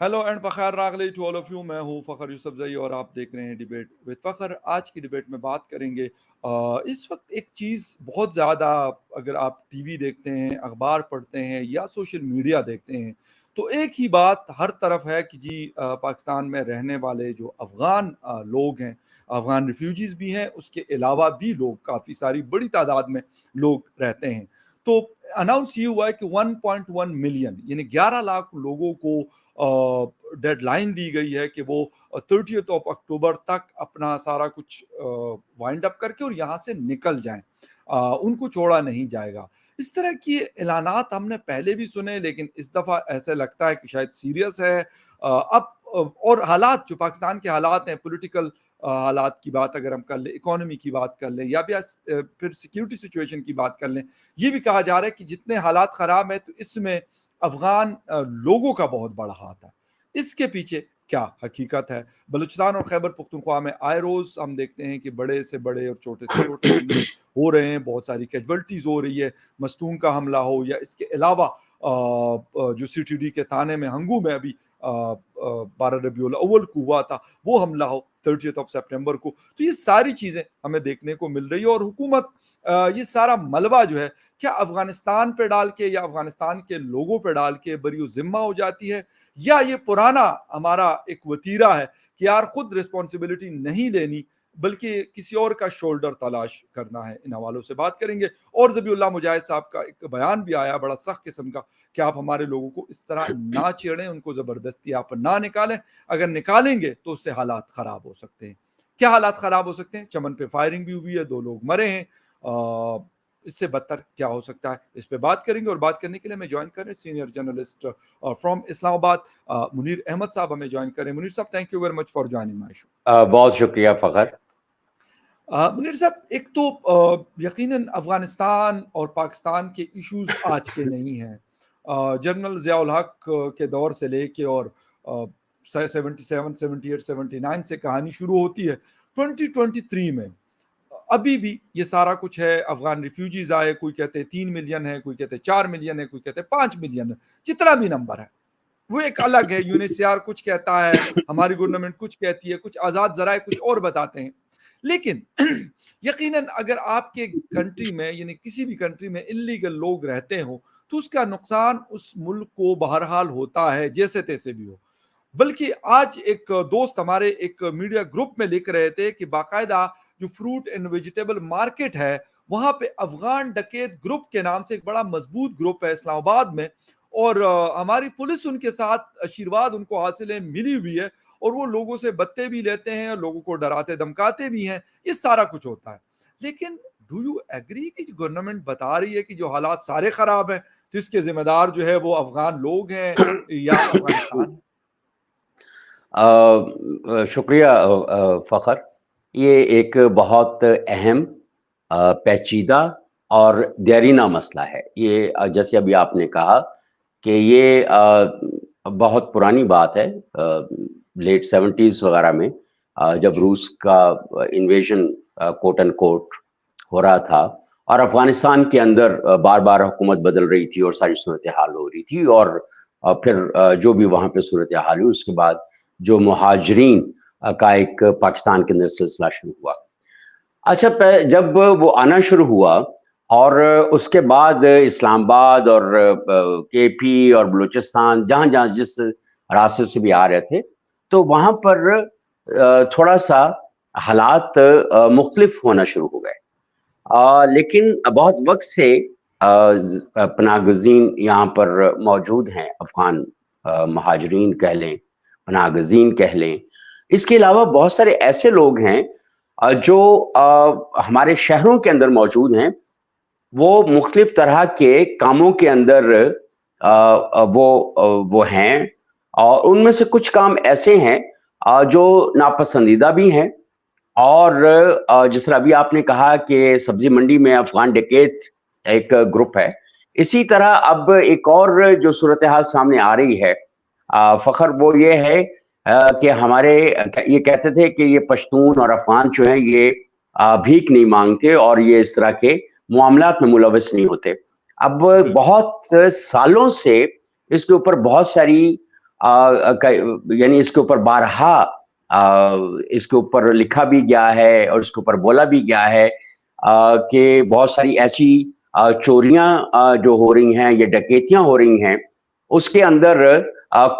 Hello and بخیر راغلی to all of you. میں ہوں فخر یوسف زئی اور آپ دیکھ رہے ہیں ڈیبیٹ وتھ فخر. آج کی ڈیبیٹ میں بات کریں گے اس وقت ایک چیز بہت زیادہ، اگر آپ ٹی وی دیکھتے ہیں، اخبار پڑھتے ہیں یا سوشل میڈیا دیکھتے ہیں تو ایک ہی بات ہر طرف ہے کہ جی پاکستان میں رہنے والے جو افغان لوگ ہیں، افغان ریفیوجیز بھی ہیں، اس کے علاوہ بھی لوگ کافی ساری بڑی تعداد میں لوگ رہتے ہیں. تو اناؤنس یہ ہوا ہے کہ 1.1 ملین یعنی 11 لاکھ لوگوں کو ڈیڈ لائن دی گئی ہے کہ وہ 30 اکتوبر تک اپنا سارا کچھ وائنڈ اپ کر کے اور یہاں سے نکل جائیں. ان کو چھوڑا نہیں جائے گا. اس طرح کی اعلانات ہم نے پہلے بھی سنے، لیکن اس دفعہ ایسے لگتا ہے کہ شاید سیریس ہے. اب اور حالات جو پاکستان کے حالات ہیں، پولیٹیکل حالات کی بات اگر ہم کر لیں، اکانومی کی بات کر لیں یا پھر سیکیورٹی سچویشن کی بات کر لیں، یہ بھی کہا جا رہا ہے کہ جتنے حالات خراب ہیں تو اس میں افغان لوگوں کا بہت بڑا ہاتھ ہے. اس کے پیچھے کیا حقیقت ہے؟ بلوچستان اور خیبر پختونخوا میں آئے روز ہم دیکھتے ہیں کہ بڑے سے بڑے اور چھوٹے سے چھوٹے حملے ہو رہے ہیں، بہت ساری کیجولٹیز ہو رہی ہے. مستون کا حملہ ہو یا اس کے علاوہ جو سی ٹی ڈی کے تھانے میں ہنگو میں ابھی 12 ربیع الاول کو ہوا تھا وہ حملہ ہو 30 سپٹمبر کو. تو یہ ساری چیزیں ہمیں دیکھنے کو مل رہی ہے اور حکومت یہ سارا ملبہ جو ہے کیا افغانستان پہ ڈال کے یا افغانستان کے لوگوں پہ ڈال کے بری و ذمہ ہو جاتی ہے، یا یہ پرانا ہمارا ایک وتیرہ ہے کہ یار خود رسپانسبلٹی نہیں لینی بلکہ کسی اور کا شولڈر تلاش کرنا ہے. ان حوالوں سے بات کریں گے. اور ذبیح اللہ مجاہد صاحب کا ایک بیان بھی آیا بڑا سخت قسم کا کہ آپ ہمارے لوگوں کو اس طرح نہ چھیڑیں، ان کو زبردستی آپ نہ نکالیں، اگر نکالیں گے تو اس سے حالات خراب ہو سکتے ہیں. کیا حالات خراب ہو سکتے ہیں؟ چمن پہ فائرنگ بھی ہوئی ہے، 2 لوگ مرے ہیں. اس سے بدتر کیا ہو سکتا ہے؟ اس پہ بات کریں گے. اور بات کرنے کے لیے ہمیں جوائن کریں سینئر جرنلسٹ فرام اسلام آباد منیر احمد صاحب ہمیں جوائن کریں. منیر صاحب thank you very much for joining my show. بہت شکریہ فخر. منیر صاحب، ایک تو یقیناً افغانستان اور پاکستان کے ایشوز آج کے نہیں ہیں. جنرل ضیاء الحق کے دور سے لے کے اور 77 78 79 سے کہانی شروع ہوتی ہے. 2023 میں ابھی بھی یہ سارا کچھ ہے. افغان ریفیوجیز آئے، کوئی کہتے 3 ملین ہے، کوئی کہتے 4 ملین ہے، کوئی کہتے 5 ملین ہے. جتنا بھی نمبر ہے وہ ایک الگ ہے. یونیسیار کچھ کہتا ہے، ہماری گورنمنٹ کچھ کہتی ہے، کچھ آزاد ذرائع کچھ اور بتاتے ہیں. لیکن یقیناً اگر آپ کے کنٹری میں یعنی کسی بھی کنٹری میں انلیگل لوگ رہتے ہوں تو اس کا نقصان اس ملک کو بہرحال ہوتا ہے جیسے تیسے بھی ہو. بلکہ آج ایک دوست ہمارے ایک میڈیا گروپ میں لکھ رہے تھے کہ باقاعدہ جو فروٹ اینڈ ویجیٹیبل مارکیٹ ہے وہاں پہ افغان ڈکیت گروپ کے نام سے ایک بڑا مضبوط گروپ ہے اسلام آباد میں، اور ہماری پولیس ان کے ساتھ آشیرواد ان کو حاصل ہے، ملی ہوئی ہے، اور وہ لوگوں سے بتے بھی لیتے ہیں، لوگوں کو ڈراتے دھمکاتے بھی ہیں. یہ سارا کچھ ہوتا ہے. لیکن ڈو یو ایگری کہ گورنمنٹ بتا رہی ہے کہ جو حالات سارے خراب ہیں تو اس کے ذمہ دار جو ہے وہ افغان لوگ ہیں یا افغانستان؟ شکریہ فخر. یہ ایک بہت اہم، پیچیدہ اور دیرینہ مسئلہ ہے. یہ جیسے ابھی آپ نے کہا کہ یہ بہت پرانی بات ہے. لیٹ 70s وغیرہ میں جب روس کا انویژن کوٹ اینڈ کوٹ ہو رہا تھا اور افغانستان کے اندر بار بار حکومت بدل رہی تھی اور ساری صورتحال ہو رہی تھی، اور پھر جو بھی وہاں پہ صورتحال ہوئی اس کے بعد جو مہاجرین کا ایک پاکستان کے اندر سلسلہ شروع ہوا. اچھا، جب وہ آنا شروع ہوا اور اس کے بعد اسلام آباد اور کے پی اور بلوچستان جہاں جہاں جس راستے سے بھی آ رہے تھے تو وہاں پر تھوڑا سا حالات مختلف ہونا شروع ہو گئے. لیکن بہت وقت سے پناہ گزین یہاں پر موجود ہیں، افغان مہاجرین کہہ لیں، پناہ گزین کہہ لیں. اس کے علاوہ بہت سارے ایسے لوگ ہیں جو ہمارے شہروں کے اندر موجود ہیں. وہ مختلف طرح کے کاموں کے اندر وہ ہیں، اور ان میں سے کچھ کام ایسے ہیں جو ناپسندیدہ بھی ہیں. اور جس طرح ابھی آپ نے کہا کہ سبزی منڈی میں افغان ڈکیت ایک گروپ ہے، اسی طرح اب ایک اور جو صورتحال سامنے آ رہی ہے فخر، وہ یہ ہے کہ ہمارے یہ کہتے تھے کہ یہ پشتون اور افغان جو ہیں یہ بھیک نہیں مانگتے اور یہ اس طرح کے معاملات میں ملوث نہیں ہوتے. اب بہت سالوں سے اس کے اوپر بہت ساری یعنی اس کے اوپر بارہا اس کے اوپر لکھا بھی گیا ہے اور اس کے اوپر بولا بھی گیا ہے کہ بہت ساری ایسی چوریاں جو ہو رہی ہیں یا ڈکیتیاں ہو رہی ہیں اس کے اندر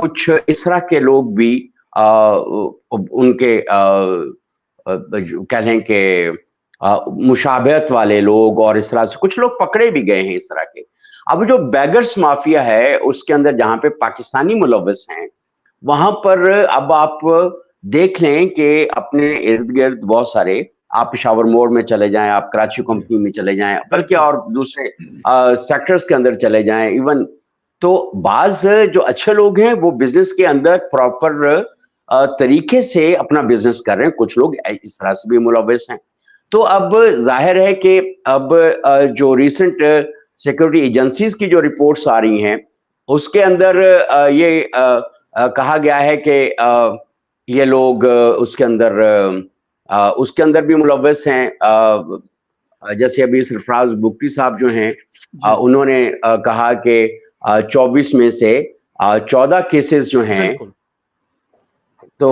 کچھ اس طرح کے لوگ بھی ان کے کہہ لیں کہ مشابہت والے لوگ اور اس طرح سے کچھ لوگ پکڑے بھی گئے ہیں اس طرح کے. اب جو بیگرس مافیا ہے اس کے اندر جہاں پہ پاکستانی ملوث ہیں وہاں پر اب آپ دیکھ لیں کہ اپنے ارد گرد بہت سارے آپ پشاور موڑ میں چلے جائیں, آپ کراچی کمپنی میں چلے جائیں, بلکہ اور دوسرے سیکٹرز کے اندر چلے جائیں ایون, تو بعض جو اچھے لوگ ہیں وہ بزنس کے اندر پراپر طریقے سے اپنا بزنس کر رہے ہیں, کچھ لوگ اس طرح سے بھی ملوث ہیں. تو اب ظاہر ہے کہ اب جو ریسنٹ سیکورٹی ایجنسیز کی جو رپورٹس آ رہی ہیں اس کے اندر یہ کہا گیا ہے کہ یہ لوگ اس کے اندر بھی ملوث ہیں. جیسے ابھی سرفراز بگٹی صاحب جو ہیں انہوں نے کہا کہ 24 میں سے 14 کیسز جو ہیں تو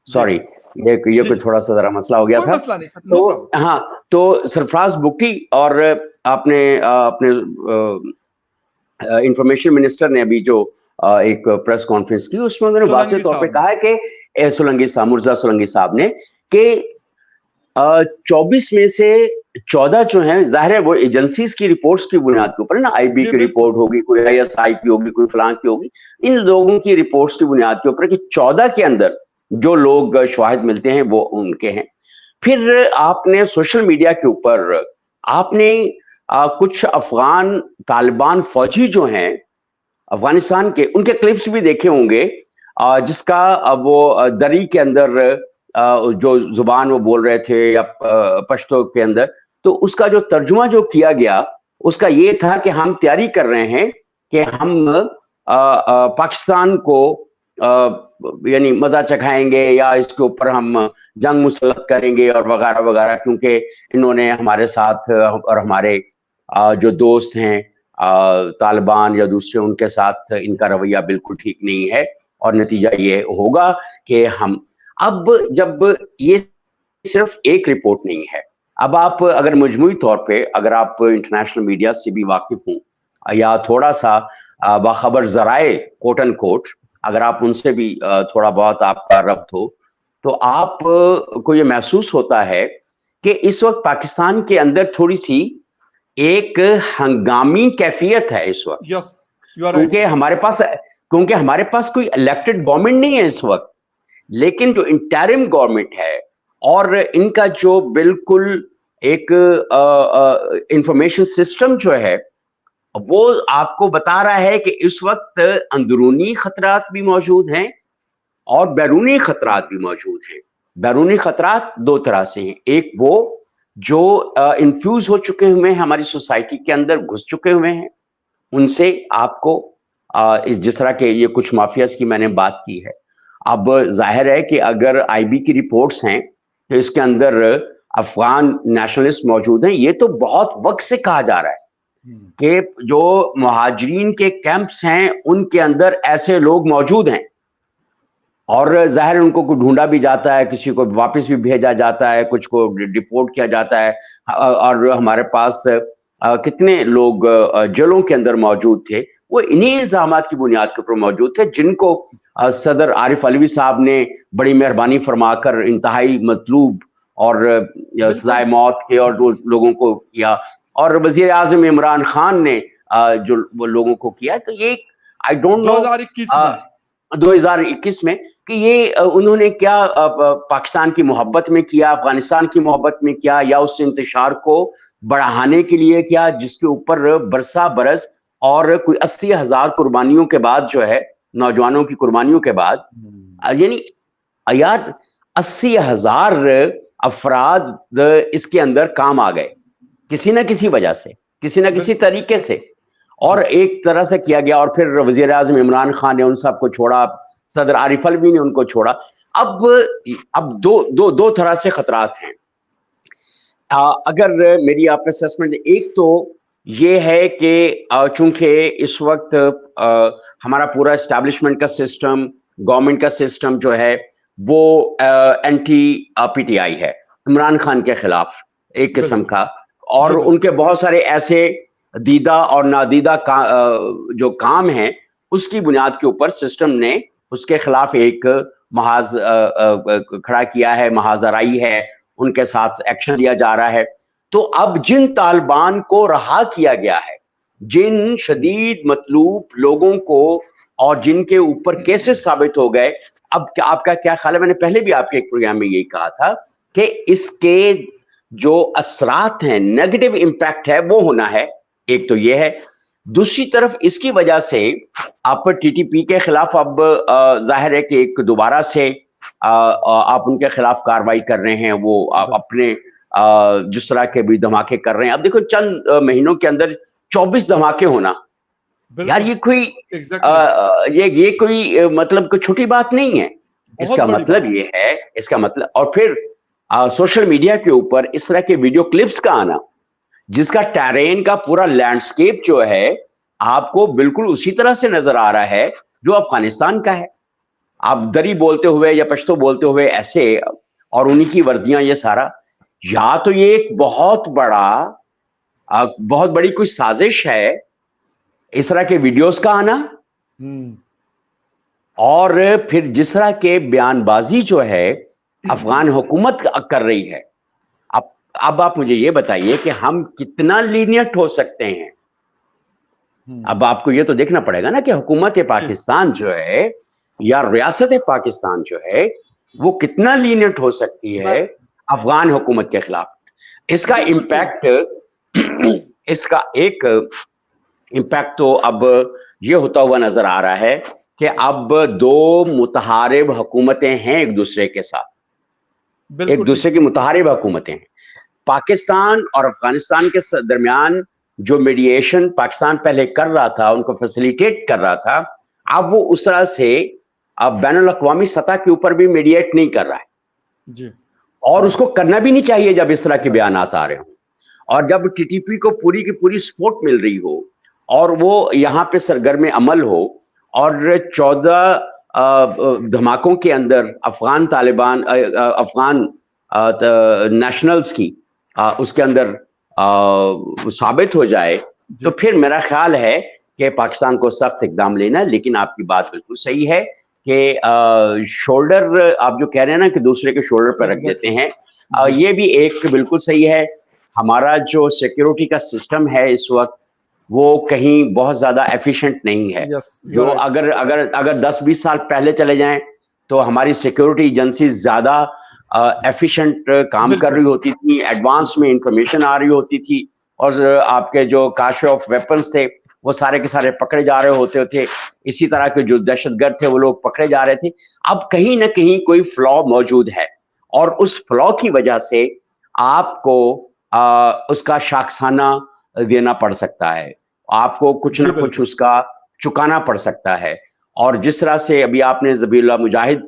سوری یہ کوئی تھوڑا سا ذرا مسئلہ ہو گیا تھا. تو ہاں, تو سرفراز بگٹی اور آپ نے اپنے انفارمیشن منسٹر نے ابھی جو ایک پریس کانفرنس کی اس میں انہوں نے واضح طور پہ کہا ہے کہ سولنگی صاحب, مرزا سولنگی صاحب نے, کہ 24 میں سے 14 جو ہیں ظاہر ہے وہ ایجنسیز کی رپورٹس کی بنیاد کے اوپر نا, آئی بی کی رپورٹ ہوگی, کوئی آئی ایس آئی کی ہوگی, کوئی فلاں کی ہوگی, ان لوگوں کی رپورٹس کی بنیاد کے اوپر کہ 14 کے اندر جو لوگ شواہد ملتے ہیں وہ ان کے ہیں. پھر آپ نے سوشل میڈیا کے اوپر آپ نے کچھ افغان طالبان فوجی جو ہیں افغانستان کے, ان کے کلپس بھی دیکھے ہوں گے, جس کا وہ دری کے اندر جو زبان وہ بول رہے تھے یا پشتو کے اندر, تو اس کا جو ترجمہ جو کیا گیا اس کا یہ تھا کہ ہم تیاری کر رہے ہیں کہ ہم پاکستان کو یعنی مزہ چکھائیں گے یا اس کے اوپر ہم جنگ مسلط کریں گے اور وغیرہ وغیرہ, کیونکہ انہوں نے ہمارے ساتھ اور ہمارے جو دوست ہیں طالبان یا دوسرے ان کے ساتھ ان کا رویہ بالکل ٹھیک نہیں ہے, اور نتیجہ یہ ہوگا کہ ہم اب جب یہ صرف ایک رپورٹ نہیں ہے, اب آپ اگر مجموعی طور پہ اگر آپ انٹرنیشنل میڈیا سے بھی واقف ہوں یا تھوڑا سا باخبر ذرائع کوٹ اینڈ کوٹ اگر آپ ان سے بھی تھوڑا بہت آپ کا ربط ہو, تو آپ کو یہ محسوس ہوتا ہے کہ اس وقت پاکستان کے اندر تھوڑی سی ایک ہنگامی کیفیت ہے اس وقت, کیونکہ ہمارے پاس کوئی الیکٹڈ گورنمنٹ نہیں ہے اس وقت, لیکن جو انٹرم گورنمنٹ ہے اور ان کا جو بالکل ایک انفارمیشن سسٹم جو ہے وہ آپ کو بتا رہا ہے کہ اس وقت اندرونی خطرات بھی موجود ہیں اور بیرونی خطرات بھی موجود ہیں. بیرونی خطرات دو طرح سے ہیں, ایک وہ جو انفیوز ہو چکے ہوئے ہیں ہماری سوسائٹی کے اندر, گھس چکے ہوئے ہیں, ان سے آپ کو جس طرح کہ یہ کچھ مافیاز کی میں نے بات کی ہے. اب ظاہر ہے کہ اگر آئی بی کی رپورٹس ہیں تو اس کے اندر افغان نیشنلسٹ موجود ہیں, یہ تو بہت وقت سے کہا جا رہا ہے کہ جو مہاجرین کے کیمپس ہیں ان کے اندر ایسے لوگ موجود ہیں, اور ظاہر ان کو ڈھونڈا بھی جاتا ہے, کسی کو واپس بھی بھیجا جاتا ہے, کچھ کو ڈپورٹ کیا جاتا ہے, اور ہمارے پاس کتنے لوگ جیلوں کے اندر موجود تھے وہ انہی الزامات کی بنیاد کے اوپر موجود تھے جن کو صدر عارف علوی صاحب نے بڑی مہربانی فرما کر انتہائی مطلوب اور سزائے موت کے اور لوگوں کو کیا, اور وزیر اعظم عمران خان نے جو لوگوں کو کیا. تو یہ آئی ڈونٹ نو 2021 میں کہ یہ انہوں نے کیا پاکستان کی محبت میں کیا, افغانستان کی محبت میں کیا, یا اس انتشار کو بڑھانے کے لیے کیا, جس کے اوپر برسا برس اور کوئی 80,000 قربانیوں کے بعد جو ہے, نوجوانوں کی قربانیوں کے بعد, یعنی یار 80,000 افراد اس کے اندر کام آ گئے کسی نہ کسی وجہ سے, کسی نہ کسی طریقے سے, اور ایک طرح سے کیا گیا. اور پھر وزیر اعظم عمران خان نے ان سب کو چھوڑا, صدر عارف علوی نے ان کو چھوڑا. اب دو طرح سے خطرات ہیں. اگر میری آپ کا اسسمنٹ ایک تو یہ ہے کہ چونکہ اس وقت ہمارا پورا اسٹیبلشمنٹ کا سسٹم, گورنمنٹ کا سسٹم جو ہے وہ اینٹی پی ٹی آئی ہے, عمران خان کے خلاف ایک قسم کا, اور ان کے بہت سارے ایسے دیدہ اور نادیدہ جو کام ہیں اس کی بنیاد کے اوپر سسٹم نے اس کے خلاف ایک محاذ کھڑا کیا ہے, محاذ آرائی ہے, ان کے ساتھ ایکشن لیا جا رہا ہے. تو اب جن طالبان کو رہا کیا گیا ہے, جن شدید مطلوب لوگوں کو, اور جن کے اوپر کیسز ثابت ہو گئے, اب آپ کا کیا خیال ہے؟ میں نے پہلے بھی آپ کے ایک پروگرام میں یہی کہا تھا کہ اس کے جو اثرات ہیں, نیگیٹو امپیکٹ ہے, وہ ہونا ہے. ایک تو یہ ہے. دوسری طرف اس کی وجہ سے آپ ٹی ٹی پی کے خلاف اب ظاہر ہے کہ ایک دوبارہ سے آپ ان کے خلاف کاروائی کر رہے ہیں, وہ اپنے جس طرح کے بھی دھماکے کر رہے ہیں. اب دیکھو چند مہینوں کے اندر 24 دھماکے ہونا, یار یہ کوئی یہ کوئی مطلب کوئی چھوٹی بات نہیں ہے. اس کا مطلب یہ ہے, اس کا مطلب, اور پھر سوشل میڈیا کے اوپر اس طرح کے ویڈیو کلپس کا آنا, جس کا ٹیرین کا پورا لینڈسکیپ جو ہے آپ کو بالکل اسی طرح سے نظر آ رہا ہے جو افغانستان کا ہے. آپ دری بولتے ہوئے یا پشتو بولتے ہوئے ایسے, اور انہی کی وردیاں, یہ سارا, یا تو یہ ایک بہت بڑی کوئی سازش ہے اس طرح کے ویڈیوز کا آنا, اور پھر جس طرح کے بیان بازی جو ہے افغان حکومت کر رہی ہے. اب آپ مجھے یہ بتائیے کہ ہم کتنا لینیٹ ہو سکتے ہیں. اب آپ کو یہ تو دیکھنا پڑے گا نا کہ حکومت پاکستان جو ہے یا ریاست پاکستان جو ہے وہ کتنا لینیٹ ہو سکتی ہے افغان حکومت کے خلاف. اس کا امپیکٹ, اس کا ایک امپیکٹ تو اب یہ ہوتا ہوا نظر آ رہا ہے کہ اب دو متحارب حکومتیں ہیں ایک دوسرے کے ساتھ, ایک دوسرے کی متحارب حکومتیں ہیں. پاکستان اور افغانستان کے درمیان جو میڈیشن پاکستان پہلے کر رہا تھا, ان کو فیسیلیٹیٹ کر رہا تھا, اب وہ اس طرح سے اب بین الاقوامی سطح کے اوپر بھی میڈیٹ نہیں کر رہا ہے, اور اس کو کرنا بھی نہیں چاہیے جب اس طرح کے بیانات آ رہے ہوں, اور جب ٹی ٹی پی کو پوری کی پوری سپورٹ مل رہی ہو اور وہ یہاں پہ سرگرم عمل ہو, اور 14 دھماکوں کے اندر افغان طالبان, افغان نیشنلز کی اس کے اندر ثابت ہو جائے, تو پھر میرا خیال ہے کہ پاکستان کو سخت اقدام لینا. لیکن آپ کی بات بالکل صحیح ہے کہ شولڈر, آپ جو کہہ رہے ہیں نا کہ دوسرے کے شولڈر پہ رکھ دیتے ہیں, یہ بھی ایک بالکل صحیح ہے. ہمارا جو سیکیورٹی کا سسٹم ہے اس وقت وہ کہیں بہت زیادہ ایفیشنٹ نہیں ہے. جو اگر 10-20 سال پہلے چلے جائیں تو ہماری سیکیورٹی ایجنسی زیادہ ایفیشنٹ کام کر رہی ہوتی تھی, ایڈوانس میں انفارمیشن آ رہی ہوتی تھی, اور آپ کے جو کاش آف ویپنز تھے وہ سارے کے سارے پکڑے جا رہے ہوتے تھے. اسی طرح کے جو دہشت گرد تھے وہ لوگ پکڑے جا رہے تھے. اب کہیں نہ کہیں کوئی فلا موجود ہے, اور اس فلا کی وجہ سے آپ کو اس کا شاخسانہ دینا پڑ سکتا ہے, آپ کو کچھ نہ کچھ اس کا چکانا پڑ سکتا ہے. اور جس طرح سے ابھی آپ نے ذبیح اللہ مجاہد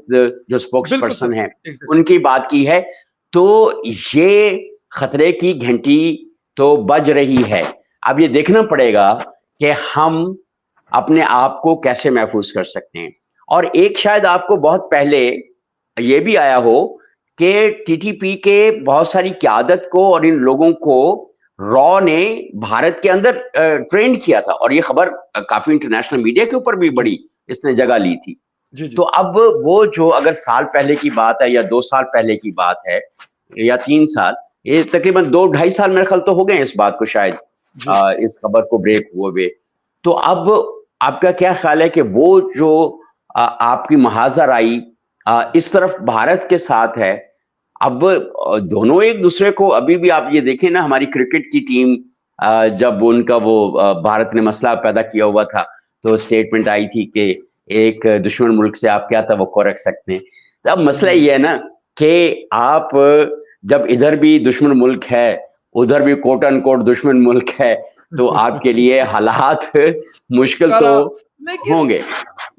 جو اسپوکس پرسن ہیں ان کی بات کی ہے, تو یہ خطرے کی گھنٹی تو بج رہی ہے. اب یہ دیکھنا پڑے گا کہ ہم اپنے آپ کو کیسے محفوظ کر سکتے ہیں. اور ایک شاید آپ کو بہت پہلے یہ بھی آیا ہو کہ ٹی ٹی پی کے بہت ساری قیادت کو اور ان لوگوں کو را نے بھارت کے اندر ٹرینڈ کیا تھا, اور یہ خبر کافی انٹرنیشنل میڈیا کے اوپر بھی بڑی اس نے جگہ لی تھی. تو اب وہ جو اگر سال پہلے کی بات ہے یا 2 سال پہلے کی بات ہے یا 3 سال, یہ تقریباً 2-2.5 سال میرے خیال تو ہو گئے ہیں اس بات کو, شاید اس خبر کو بریک ہوئے. تو اب آپ کا کیا خیال ہے کہ وہ جو آپ کی محاذ آرائی اس طرف بھارت کے ساتھ ہے, اب دونوں ایک دوسرے کو, ابھی بھی آپ یہ دیکھیں نا ہماری کرکٹ کی ٹیم جب ان کا وہ بھارت نے مسئلہ پیدا کیا ہوا تھا تو اسٹیٹمنٹ آئی تھی کہ ایک دشمن ملک سے آپ کیا توقع رکھ سکتے ہیں. اب مسئلہ یہ ہے نا کہ آپ جب ادھر بھی دشمن ملک ہے ادھر بھی کوٹ ان کوٹ دشمن ملک ہے, تو آپ کے لیے حالات مشکل تو ہوں گے.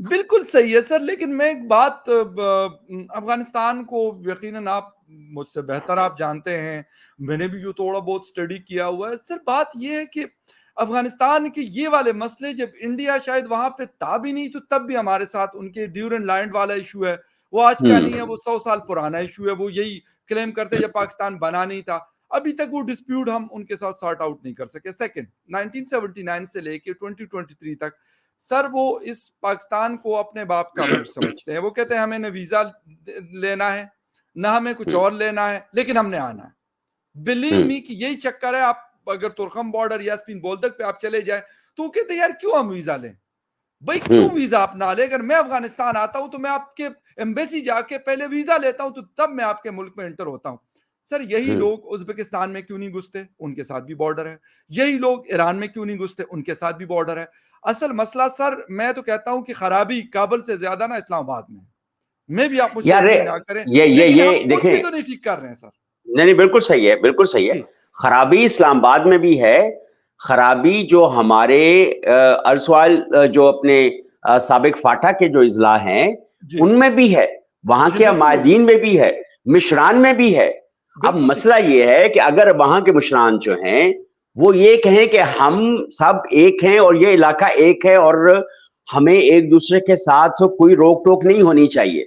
بالکل صحیح ہے سر، لیکن میں ایک بات افغانستان کو یقیناً آپ مجھ سے بہتر آپ جانتے ہیں، میں نے بھی جو تھوڑا بہت اسٹڈی کیا ہوا ہے سر، بات یہ ہے کہ افغانستان کے یہ والے مسئلے جب انڈیا شاید وہاں پہ تھا بھی نہیں تو تب بھی ہمارے ساتھ ان کے ڈیورن لینڈ والا ایشو ہے، وہ آج کا نہیں ہے، وہ 100 سال پرانا ایشو ہے، وہ یہی کلیم کرتے جب پاکستان بنا نہیں تھا، ابھی تک وہ ڈسپیوٹ ہم ان کے ساتھ سارٹ آؤٹ نہیں کر سکے۔ سیکنڈ، 1979 سے لے کے 2023 تک سر وہ اس پاکستان کو اپنے باپ کا ملک سمجھتے ہیں، وہ کہتے ہیں ہمیں نہ ویزا لینا ہے نہ ہمیں کچھ اور لینا ہے، لیکن ہم نے آنا ہے۔ بلیو می کہ یہی چکر ہے، آپ اگر ترخم بارڈر یا اسپین بولدک پہ آپ چلے جائیں تو وہ کہتے ہیں یار کیوں ہم ویزا لیں، بھائی کیوں ویزا آپ نہ لیں، اگر میں افغانستان آتا ہوں تو میں آپ کے ایمبیسی جا کے پہلے ویزا لیتا ہوں تو تب میں آپ کے ملک میں انٹر ہوتا ہوں۔ سر یہی لوگ ازبکستان میں کیوں نہیں گھستے، ان کے ساتھ بھی بارڈر ہے، یہی لوگ ایران میں کیوں نہیں گھستے، ان کے ساتھ بھی بارڈر ہے۔ اصل مسئلہ سر میں تو کہتا ہوں کہ خرابی کابل سے زیادہ نا اسلام آباد میں بھی آپ مجھ سے یار ایگری نہ کریں، لیکن ہم یہ خود دیکھیں، بھی تو نہیں ٹھیک کر رہے ہیں سر۔ نہیں نہیں بالکل صحیح ہے، بالکل صحیح ہے۔ جی خرابی اسلام آباد میں بھی ہے، خرابی جو ہمارے ارسوائل جو اپنے سابق فاٹا کے جو اضلاع ہیں جی ان میں بھی ہے، وہاں جی کے بالکل ہوگی، مائدین میں بھی ہے، مشران میں بھی ہے۔ اب بالکل ٹھیک، مسئلہ یہ ہے کہ اگر وہاں کے مشران جو ہیں وہ یہ کہیں کہ ہم سب ایک ہیں اور یہ علاقہ ایک ہے اور ہمیں ایک دوسرے کے ساتھ کوئی روک ٹوک نہیں ہونی چاہیے۔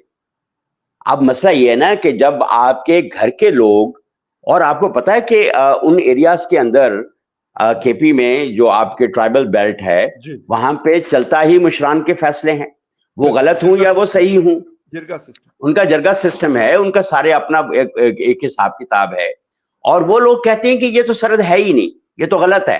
اب مسئلہ یہ ہے نا کہ جب آپ کے گھر کے لوگ، اور آپ کو پتا ہے کہ ان ایریاز کے اندر کے پی میں جو آپ کے ٹرائبل بیلٹ ہے جی وہاں پہ چلتا ہی مشران کے فیصلے ہیں، وہ بالکل غلط ہوں جرگا یا وہ سسٹم، صحیح ہوں، جرگا سسٹم، ان کا جرگہ سسٹم ہے، ان کا سارے اپنا ایک حساب کتاب ہے، اور وہ لوگ کہتے ہیں کہ یہ تو سرحد ہے ہی نہیں، یہ تو غلط ہے۔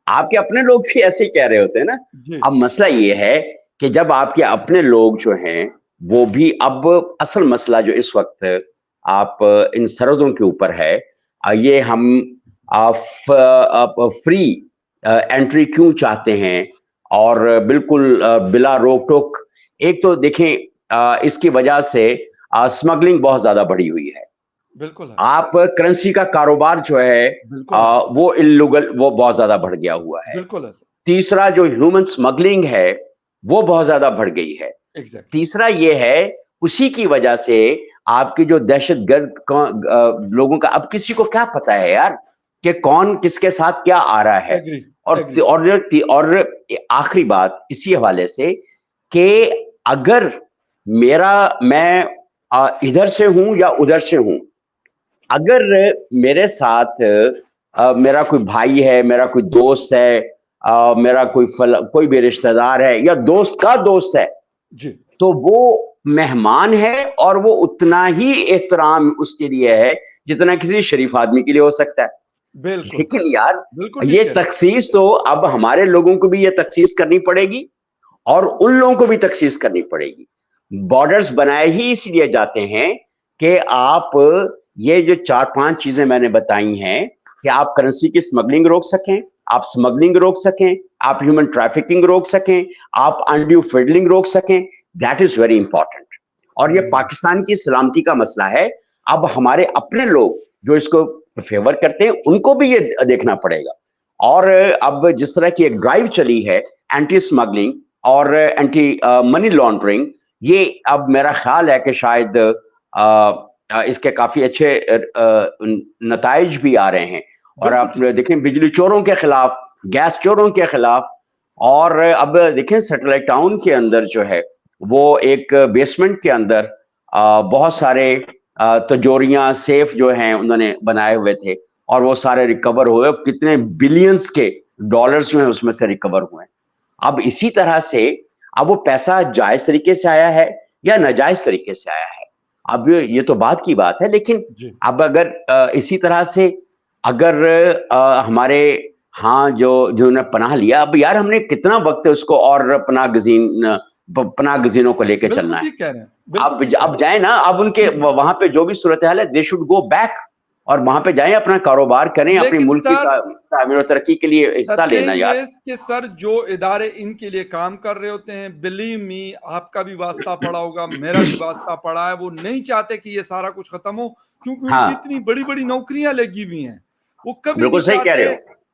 آپ کے اپنے لوگ بھی ایسے ہی کہہ رہے ہوتے ہیں نا۔ جی اب مسئلہ یہ ہے کہ جب آپ کے اپنے لوگ جو ہیں وہ بھی، اب اصل مسئلہ جو اس وقت آپ ان سرحدوں کے اوپر ہے، یہ ہم فری انٹری کیوں چاہتے ہیں اور بالکل بلا روک ٹوک؟ ایک تو دیکھیں اس کی وجہ سے اسمگلنگ بہت زیادہ بڑھی ہوئی ہے، بالکل ہے، آپ کرنسی کا کاروبار جو ہے بالکل ہے سر، وہ انلیگل، وہ بہت زیادہ بڑھ گیا ہوا ہے۔ بالکل ہے سر، تیسرا جو ہیومن سمگلنگ ہے وہ بہت زیادہ بڑھ گئی ہے۔ ایگزیکٹلی، تیسرا یہ ہے اسی کی وجہ سے آپ کی جو دہشت گرد لوگوں کا، اب کسی کو کیا پتا ہے یار کہ کون کس کے ساتھ کیا آ رہا ہے۔ ایگری، اور ایگری سر، اور آخری بات اسی حوالے سے کہ اگر میں ادھر سے ہوں یا ادھر سے ہوں، اگر میرے ساتھ میرا کوئی بھائی ہے، میرا کوئی دوست ہے، میرا کوئی بھی رشتہ دار ہے یا دوست کا دوست ہے، جی تو وہ مہمان ہے اور وہ اتنا ہی احترام اس کے لیے ہے جتنا کسی شریف آدمی کے لیے ہو سکتا ہے۔ بالکل، لیکن یار بالکل ٹھیک یہ کہہ رہے ہیں، تخصیص تو اب ہمارے لوگوں کو بھی یہ تخصیص کرنی پڑے گی اور ان لوگوں کو بھی تخصیص کرنی پڑے گی۔ بارڈرز بنائے ہی اس لیے جاتے ہیں کہ آپ یہ جو 4-5 چیزیں میں نے بتائی ہیں کہ آپ کرنسی کی سمگلنگ روک سکیں، آپ سمگلنگ روک سکیں، آپ ہیومن ٹریفکنگ روک سکیں، آپ انڈیو فیڈلنگ روک سکیں، دیٹ از ویری امپورٹنٹ۔ اور یہ پاکستان کی سلامتی کا مسئلہ ہے۔ اب ہمارے اپنے لوگ جو اس کو فیور کرتے ہیں ان کو بھی یہ دیکھنا پڑے گا۔ اور اب جس طرح کی ایک ڈرائیو چلی ہے اینٹی سمگلنگ اور اینٹی منی لانڈرنگ، یہ اب میرا خیال ہے کہ شاید اس کے کافی اچھے نتائج بھی آ رہے ہیں۔ اور بالکل آپ ٹھیک، دیکھیں بجلی چوروں کے خلاف، گیس چوروں کے خلاف، اور اب دیکھیں سیٹلائٹ ٹاؤن کے اندر جو ہے وہ ایک بیسمنٹ کے اندر بہت سارے تجوریاں، سیف جو ہیں انہوں نے بنائے ہوئے تھے اور وہ سارے ریکور ہوئے، کتنے بلینز کے ڈالرز جو ہیں اس میں سے ریکور ہوئے۔ اب اسی طرح سے اب وہ پیسہ جائز طریقے سے آیا ہے یا ناجائز طریقے سے آیا ہے، اب یہ تو بات کی بات ہے۔ لیکن جی اب اگر اسی طرح سے اگر ہمارے ہاں جو نے پناہ لیا، اب یار ہم نے کتنا وقت اس کو اور پناہ گزینوں کو لے کے بالکل چلنا ہے؟ ٹھیک کہہ رہے ہیں، بالکل ٹھیک کہہ رہے اب جائیں نا، اب ان کے ہیں، وہاں پہ جو بھی صورتحال ہے دے شوڈ گو بیک، اور وہاں پہ جائیں، اپنا کاروبار کریں، اپنی لیکن ملک کی سر تعمیر و ترقی کے لیے the حصہ لینا thing یار۔ is کہ سر جو ادارے ان کے لیے کام کر رہے ہوتے ہیں، believe me آپ کا بھی واسطہ پڑا ہوگا، میرا بھی واسطہ پڑا ہے، وہ نہیں چاہتے کہ یہ سارا کچھ ختم ہو، کیونکہ ان ہاں کی اتنی بڑی بڑی نوکریاں لگی ہوئی ہیں، وہ کبھی بالکل نہیں صحیح کہہ رہے چاہتے ہو۔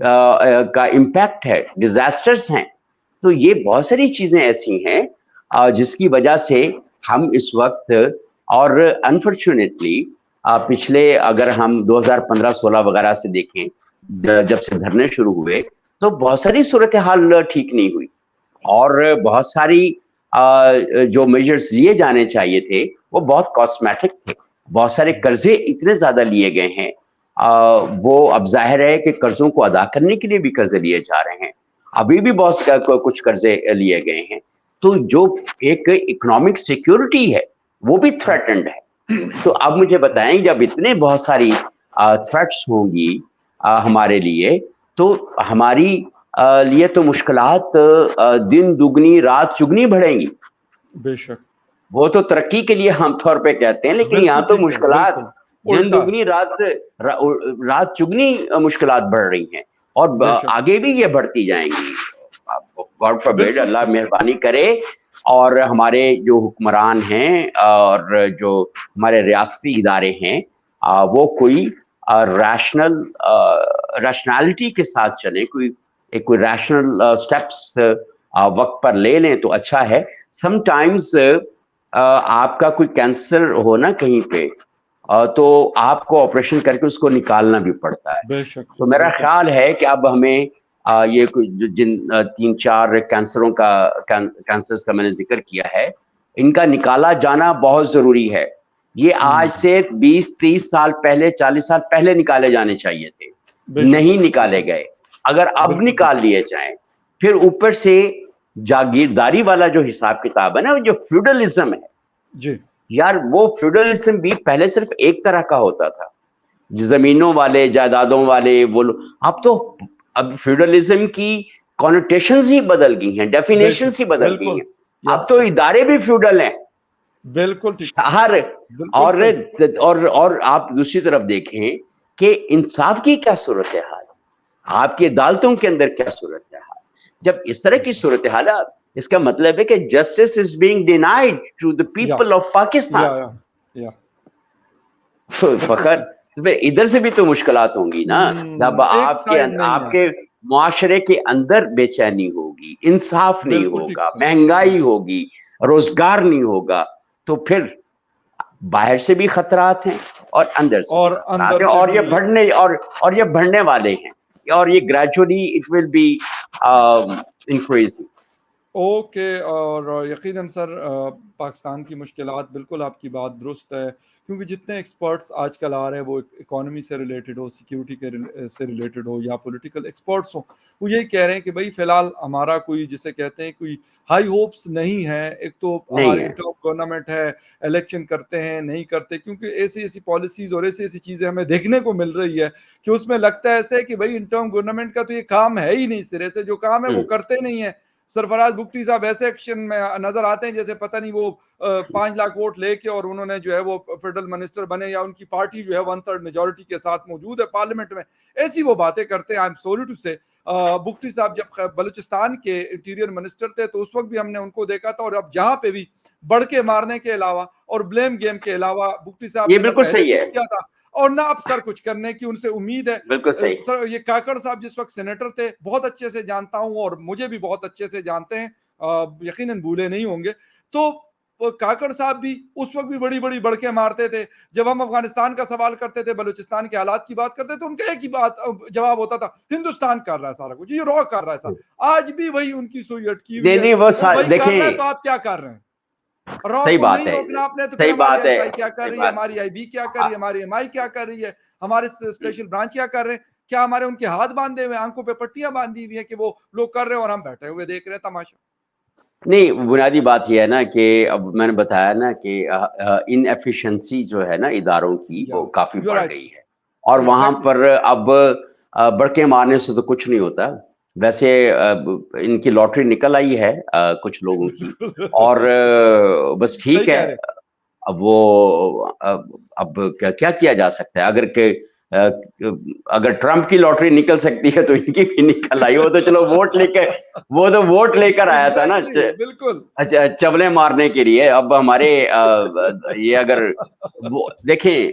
کا امپیکٹ ہے, ڈیزاسٹرز ہیں. تو یہ بہت ساری چیزیں ایسی ہیں جس کی وجہ سے ہم اس وقت, اور انفارچونیٹلی پچھلے اگر ہم 2015-16 وغیرہ سے دیکھیں, جب سے دھرنے شروع ہوئے تو بہت ساری صورتحال ٹھیک نہیں ہوئی, اور بہت ساری جو میجرز لیے جانے چاہیے تھے وہ بہت کاسمیٹک تھے. بہت سارے قرضے اتنے زیادہ لیے گئے ہیں, وہ اب ظاہر ہے کہ قرضوں کو ادا کرنے کے لیے بھی قرضے لیے جا رہے ہیں, ابھی بھی بہت کچھ قرضے لیے گئے ہیں. تو جو ایک اکنامک سیکیورٹی ہے وہ بھی تھریٹنڈ ہے. تو اب مجھے بتائیں, جب اتنے بہت ساری تھریٹس ہوں گی ہمارے لیے, تو ہماری لیے تو مشکلات دن دگنی رات چگنی بڑھیں گی. بے شک, وہ تو ترقی کے لیے عام طور پہ کہتے ہیں, لیکن یہاں بالکل تو ٹھیک ہے, مشکلات بالکل دن الٹا, دگنی رات چگنی مشکلات بڑھ رہی ہیں, اور بے شک, آگے بھی یہ بڑھتی جائیں گی. گاڈ فاربیڈ, بالکل اللہ صحیح, مہربانی کرے, اور ہمارے جو حکمران ہیں اور جو ہمارے ریاستی ادارے ہیں وہ کوئی ریشنالٹی کے ساتھ چلیں, کوئی ریشنل اسٹیپس وقت پر لے لیں تو اچھا ہے. سم ٹائمز آپ کا کوئی کینسر ہو نا کہیں پہ, تو آپ کو آپریشن کر کے اس کو نکالنا بھی پڑتا ہے. بے شک, تو میرا بالکل, خیال ہے کہ اب ہمیں یہ جن 3-4 کینسروں کینسرز کا میں نے ذکر کیا ہے, ان کا نکالا جانا بہت ضروری ہے. یہ آج سے 20-30 سال پہلے, 40 سال پہلے نکالے جانے چاہیے تھے, بے شک, نہیں نکالے بالکل, گئے. اگر اب بالکل ٹھیک, نکال لیے جائیں, پھر اوپر سے جاگیرداری والا جو حساب کتاب ہے نا, جو فیوڈلزم ہے, جی, یار وہ فیوڈلزم بھی پہلے صرف ایک طرح کا ہوتا تھا, زمینوں والے, جائیدادوں والے, وہ اب تو اب فیوڈلزم کی کونوٹیشنز ہی بدل گئی ہیں, بے شک, ڈیفینیشنز ہی بدل گئی بالکل, ہیں. یس اب تو سر, ادارے بھی فیوڈل ہیں, بالکل ٹھیک, شہر, بالکل اور صحیح, اور آپ دوسری طرف دیکھیں کہ انصاف کی کیا صورتحال, آپ کی عدالتوں کے اندر کیا صورتحال. جب اس طرح کی صورتحال, اس کا مطلب ہے کہ justice is being denied to the یا, پیپل آف پاکستان. یا, بالکل فخر, صحیح, ادھر سے بھی تو مشکلات ہوں گی نا. جب ایک سائڈ نہیں آپ ہے, کے معاشرے کے اندر بے چینی ہوگی, انصاف نہیں بالکل ٹھیک ہوگا, سر, مہنگائی ہوگی, روزگار نہیں ہوگا, تو پھر باہر سے بھی خطرات ہیں اور اندر سے بھی اور خطرات اندر ہیں, سے اور بھی, یہ بڑھنے والے ہیں, اور یہ gradually it will be increasing. Okay, اور یقیناً سر پاکستان کی مشکلات, بالکل آپ کی بات درست ہے, کیونکہ جتنے ایکسپرٹس آج کل آ رہے ہیں وہ اکانومی سے ریلیٹڈ ہو, سیکیورٹی کے سے ریلیٹڈ ہو, یا پولیٹیکل ایکسپرٹس ہوں, وہ یہی کہہ رہے ہیں کہ بھائی فی الحال ہمارا کوئی جسے کہتے ہیں کوئی ہائی ہوپس نہیں ہے. ایک تو نہیں ہماری ہے, انٹرم گورنمنٹ ہے, الیکشن کرتے ہیں نہیں کرتے, کیونکہ ایسی پالیسیز اور ایسی چیزیں ہمیں دیکھنے کو مل رہی ہے کہ اس میں لگتا ہے ایسے کہ بھائی انٹرم گورنمنٹ کا تو یہ کام ہے ہی نہیں, سرے سے جو کام ہے وہ کرتے نہیں ہیں. سرفراز بگٹی صاحب ایسے ایکشن میں نظر آتے ہیں جیسے پتہ نہیں وہ 5 لاکھ ووٹ لے کے اور انہوں نے جو ہے وہ فیڈرل منسٹر بنے, یا ان کی پارٹی جو ہے 1/3 میجورٹی کے ساتھ موجود ہے پارلیمنٹ میں, ایسی وہ باتیں کرتے ہیں. آئی ایم سوری ٹو سے, بگٹی صاحب جب بلوچستان کے انٹیریئر منسٹر تھے تو اس وقت بھی ہم نے ان کو دیکھا تھا, اور اب جہاں پہ بھی بڑھ کے مارنے کے علاوہ اور بلیم گیم کے علاوہ بگٹی صاحب یہ نے نہ بالکل پہلے صحیح کچھ ہے, کیا تھا اور نہ اب سر کچھ کرنے کی ان سے امید ہے. بالکل صحیح. سر یہ کاکڑ صاحب جس وقت سینیٹر تھے, بہت اچھے سے جانتا ہوں اور مجھے بھی بہت اچھے سے جانتے ہیں, یقیناً بھولے نہیں ہوں گے. تو کاکڑ صاحب بھی اس وقت بھی بڑی بڑی بڑکیں مارتے تھے. جب ہم افغانستان کا سوال کرتے تھے, بلوچستان کے حالات کی بات کرتے تھے, تو ان کا ایک ہی بات جواب ہوتا تھا, ہندوستان کر رہا ہے سارا کچھ, یہ را کر رہا ہے سر. آج بھی وہی ان کی سوئی اٹکی ہوئی ہے, نہیں, وہ وہ وہی کر رہا ہے, دیکھیں, تو آپ کیا کر رہے ہیں؟ را صحیح کو بات نہیں ہے, روکنا آپ نے, تو پھر صحیح ہماری بات ایس ہے, آئی کیا کر صحیح رہی ہے, بات. ہماری آئی بی کیا کر رہی ہے, ہماری ایم آئی کیا کر رہی ہے, ہمارے اسپیشل برانچ کیا کر رہے ہیں؟ کیا ہمارے ان کے ہاتھ باندھے ہوئے, آنکھوں پہ پٹیاں باندھی ہوئی ہیں کہ وہ لوگ کر رہے ہیں اور ہم بیٹھے ہوئے دیکھ رہے ہیں تماشا؟ نہیں, بنیادی بات یہ ہے نا کہ اب میں نے بتایا نا کہ ان ایفیشنسی جو ہے نا اداروں کی وہ کافی یو آر بڑھ رائٹ گئی سر, ہے, اور وہاں ایگزیکٹلی پر اب بڑکے مارنے سے تو کچھ نہیں ہوتا. ویسے ان کی لاٹری نکل آئی ہے کچھ لوگوں کی, اور بس صحیح ٹھیک کہہ ہے. رہے, اب وہ اب کیا کیا جا سکتا ہے, اگر ٹرمپ کی لاٹری نکل سکتی ہے تو ان کی بھی نکل آئی. وہ تو چلو ووٹ لے کر آیا تھا نا, ایگزیکٹلی, بالکل. چبلے مارنے کے لیے. اب ہمارے یہ اگر دیکھیں,